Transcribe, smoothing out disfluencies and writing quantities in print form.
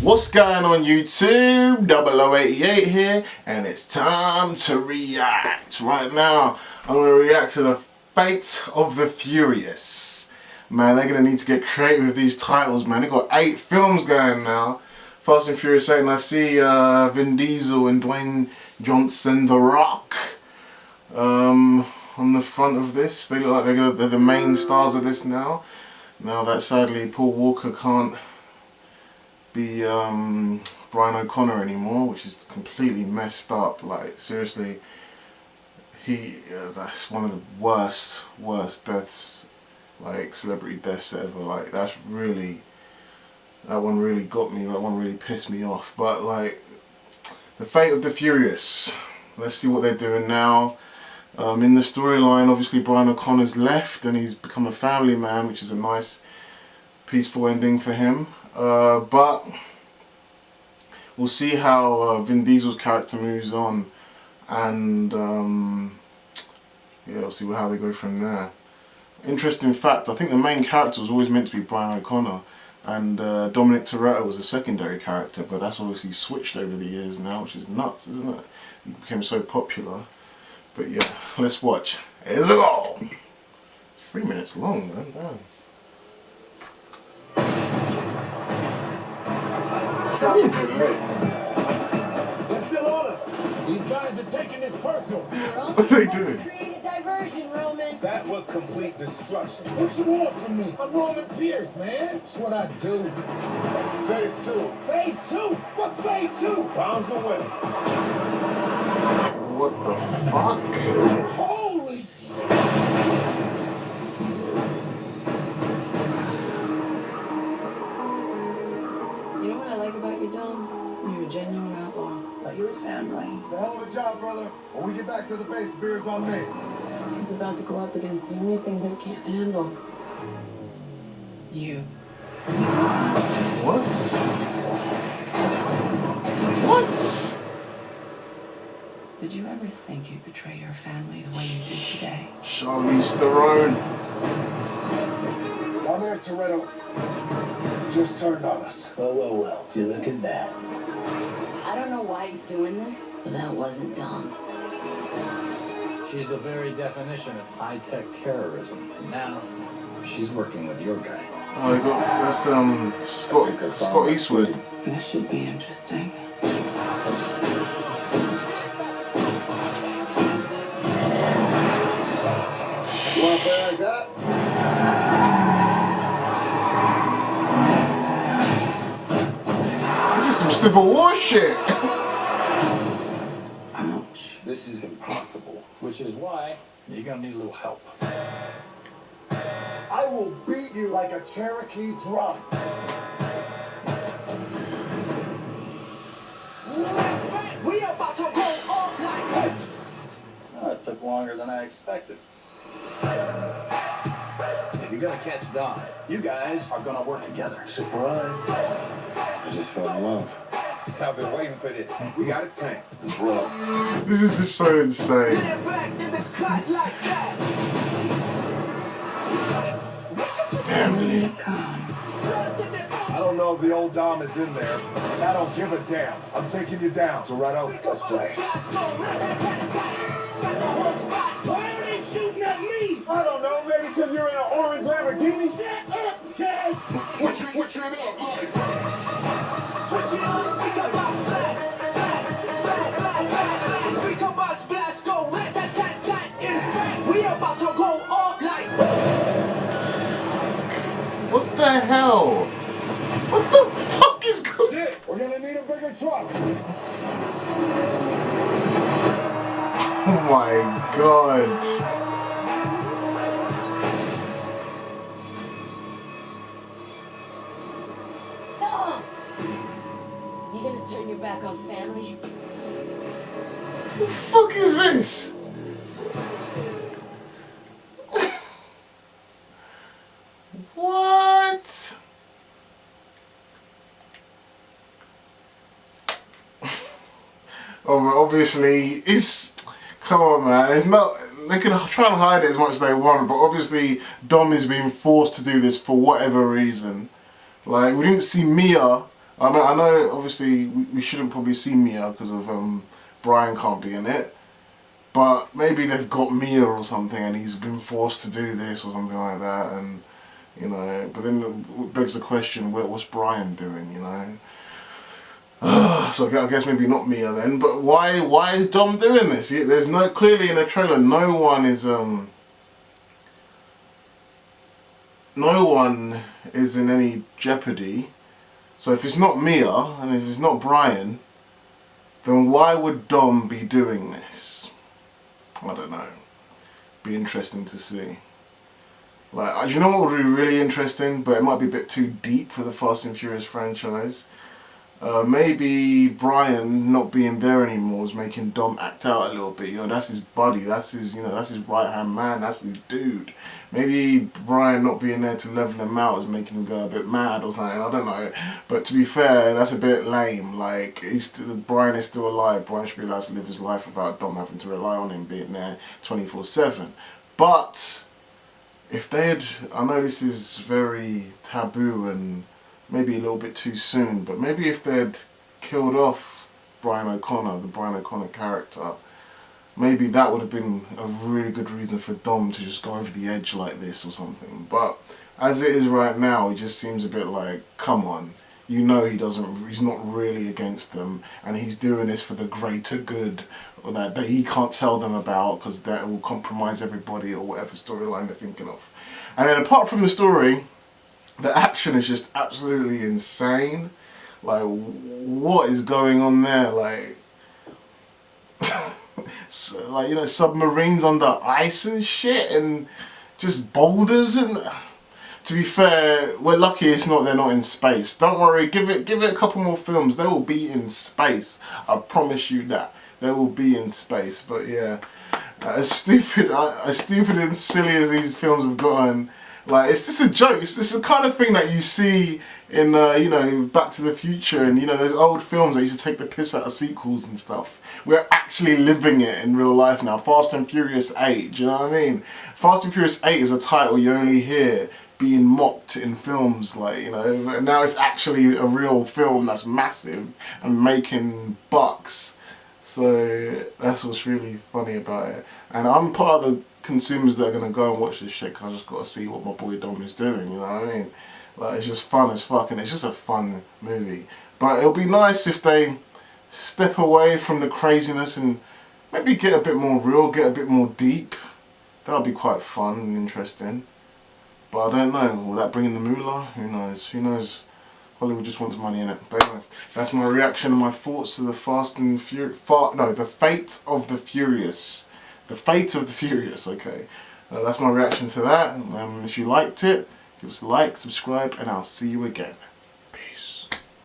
What's going on YouTube? 0088 here, and it's time to react. Right now, I'm going to react to the Fate of the Furious. Man, they're going to need to get creative with these titles, man. They've got 8 films going now. Fast and Furious 8, and I see Vin Diesel and Dwayne Johnson, The Rock, on the front of this. They look like they're the main stars of this now. Now that sadly Paul Walker can't be Brian O'Connor anymore, which is completely messed up. Like seriously, that's one of the worst deaths, like celebrity deaths ever. Like that one really got me. That one really pissed me off. But like the Fate of the Furious, let's see what they're doing now. In the storyline, obviously Brian O'Connor's left and he's become a family man, which is a nice peaceful ending for him. But we'll see how Vin Diesel's character moves on, and yeah, we'll see how they go from there. Interesting fact, I think the main character was always meant to be Brian O'Connor, and Dominic Toretto was a secondary character, but that's obviously switched over the years now, which is nuts, isn't it? He became so popular. But yeah, let's watch. Here's a go! 3 minutes long, man. Damn. They're still on us. These guys are taking this personal. What are they doing? Create a diversion, Roman. That was complete destruction. What you want from me? I'm Roman Pierce, man. That's what I do. Phase 2. Phase 2? What's phase 2? Pounds away. What the fuck? Holy shit! You know what I like about you, Dom? You're a genuine outlaw, but you're a family. The hell of a job, brother. When we get back to the base, beer's on me. He's about to go up against the only thing they can't handle. You. What? What? Did you ever think you'd betray your family the way you did today? Charlize Theron. Dominic Toretto just turned on us. Well. You look at that. I don't know why he's doing this, but that wasn't Dom. She's the very definition of high-tech terrorism. And now, she's working with your guy. Oh, that's Scott Eastwood. This should be interesting. You want to play like that? This is some Civil War shit. Ouch. This is impossible. Which is why you're gonna need a little help. I will beat you like a Cherokee drum. We about to go off like... Oh, it took longer than I expected. If you're gonna catch Don, you guys are gonna work together. Surprise. I just fell in love. I've been waiting for this. We got a tank. It's rough. This is just so insane. Family. I don't know if the old Dom is in there. I don't give a damn. I'm taking you down. Toretto, let's play. Why are they shooting at me? I don't know. Maybe because you're in an orange Lamborghini. Shut up, Cash. Switch it up, like. Switch it up. Speaker box blast. Speaker box blast. Go rat tat tat tat. In fact, we about to go off like. What the hell? What the fuck is going on? Shit, we're gonna need a bigger truck. Oh my god. Dom! You gonna turn your back on family? What the fuck is this? What? Oh, obviously, it's... Come on, man. It's not... They can try and hide it as much as they want, but obviously Dom is being forced to do this for whatever reason. Like, we didn't see Mia I mean, I know obviously we shouldn't probably see Mia because of Brian can't be in it, but maybe they've got Mia or something and he's been forced to do this or something like that, and you know. But then it begs the question, what's Brian doing? You know. So I guess maybe not Mia then. But why is Dom doing this? There's no clearly in the trailer. No one is in any jeopardy. So if it's not Mia and if it's not Brian, then why would Dom be doing this? I don't know. Be interesting to see. Like, do you know what would be really interesting, but it might be a bit too deep for the Fast and Furious franchise? Maybe Brian not being there anymore is making Dom act out a little bit. You know, that's his buddy. That's his, you know, that's his right hand man. That's his dude. Maybe Brian not being there to level him out is making him go a bit mad or something. I don't know. But to be fair, that's a bit lame. Like, Brian is still alive. Brian should be allowed to live his life without Dom having to rely on him being there 24/7. But if they had, I know this is very taboo and maybe a little bit too soon, but maybe if they'd killed off Brian O'Connor, the Brian O'Connor character, maybe that would have been a really good reason for Dom to just go over the edge like this or something. But as it is right now, it just seems a bit like, come on, you know he's not really against them, and he's doing this for the greater good that he can't tell them about because that will compromise everybody or whatever storyline they're thinking of. And then apart from the story, the action is just absolutely insane. Like, what is going on there? Like, so, like, you know, submarines under ice and shit, and just boulders. And to be fair, we're lucky they're not in space. Don't worry, give it a couple more films. They will be in space. I promise you that they will be in space. But yeah, as stupid and silly as these films have gotten. Like, it's just a joke. It's the kind of thing that you see in, you know, Back to the Future and, you know, those old films that used to take the piss out of sequels and stuff. We're actually living it in real life now. Fast and Furious 8, do you know what I mean? Fast and Furious 8 is a title you only hear being mocked in films, like, you know, and now it's actually a real film that's massive and making bucks. So that's what's really funny about it. And I'm part of the consumers that are going to go and watch this shit because I just got to see what my boy Dom is doing, you know what I mean? Like, it's just fun as fuck, and it's just a fun movie. But it'll be nice if they step away from the craziness and maybe get a bit more real, get a bit more deep. That'll be quite fun and interesting. But I don't know, will that bring in the moolah? Who knows? Who knows? Hollywood just wants money in it. But anyway, that's my reaction and my thoughts to the the Fate of the Furious. The Fate of the Furious, okay. That's my reaction to that. If you liked it, give us a like, subscribe, and I'll see you again.